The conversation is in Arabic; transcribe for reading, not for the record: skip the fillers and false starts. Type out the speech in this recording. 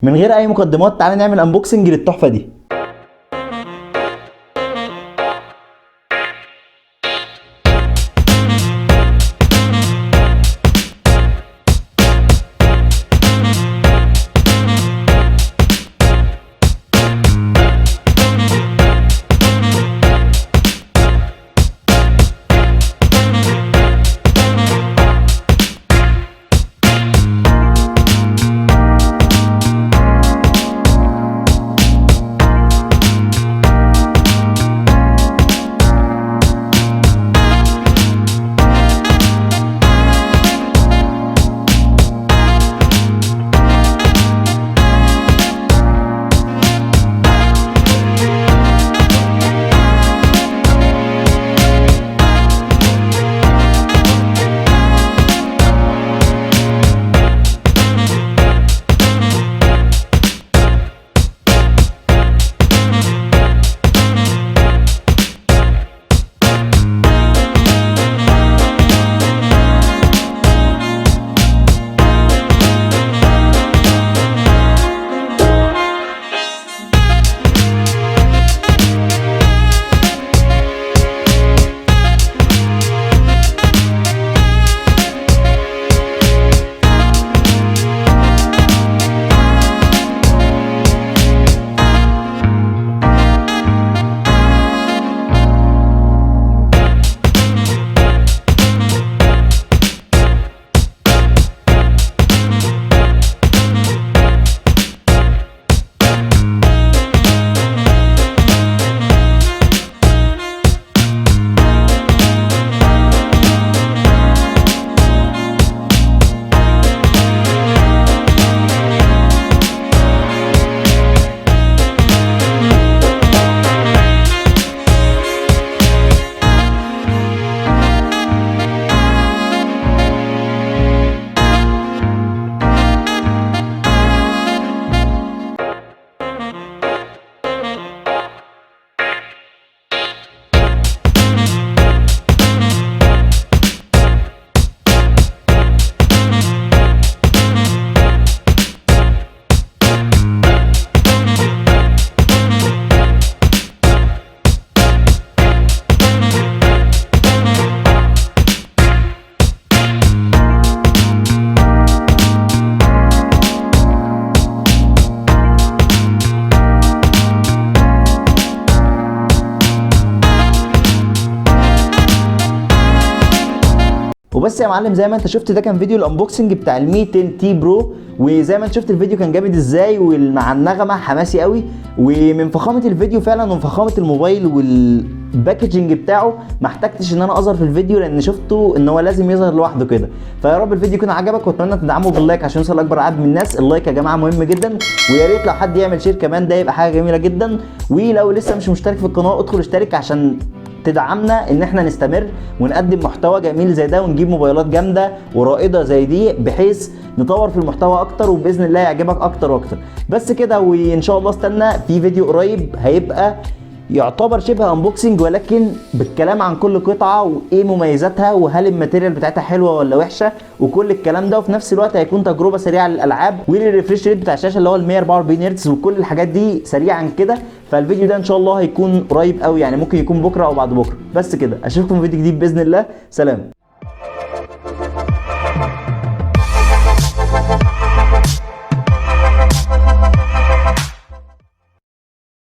من غير اي مقدمات تعالى نعمل انبوكسنج للتحفه دي. وبس يا معلم، زي ما انت شفت ده كان فيديو الانبوكسنج بتاع ال 200 تي برو، وزي ما انت شفت الفيديو كان جامد ازاي ومع النغمه حماسي قوي، ومن فخامه الفيديو فعلا ومن فخامه الموبايل والباكجنج بتاعه ما احتجتش ان انا اظهر في الفيديو لان شفته ان هو لازم يظهر لوحده كده. فيا رب الفيديو يكون عجبك واتمنى تدعمه باللايك عشان يوصل لاكبر عدد من الناس. اللايك يا جماعه مهم جدا، ويا ريت لو حد يعمل شير كمان ده يبقى حاجه جميله جدا. ولو لسه مش مشترك في القناه ادخل اشترك عشان تدعمنا ان احنا نستمر ونقدم محتوى جميل زي ده ونجيب موبايلات جامده ورائده زي دي بحيث نطور في المحتوى اكتر وباذن الله يعجبك اكتر واكتر. بس كده، وان شاء الله استنى في فيديو قريب هيبقى يعتبر شبه انبوكسنج ولكن بالكلام عن كل قطعه وايه مميزاتها وهل الماتيريال بتاعتها حلوه ولا وحشه وكل الكلام ده، وفي نفس الوقت هيكون تجربه سريعه للالعاب وللريفريش ريت بتاع الشاشه اللي هو ال 144 هرتز وكل الحاجات دي سريعا كده. فالفيديو ده ان شاء الله هيكون قريب قوي، يعني ممكن يكون بكره او بعد بكره. بس كده، اشوفكم في فيديو جديد باذن الله. سلام.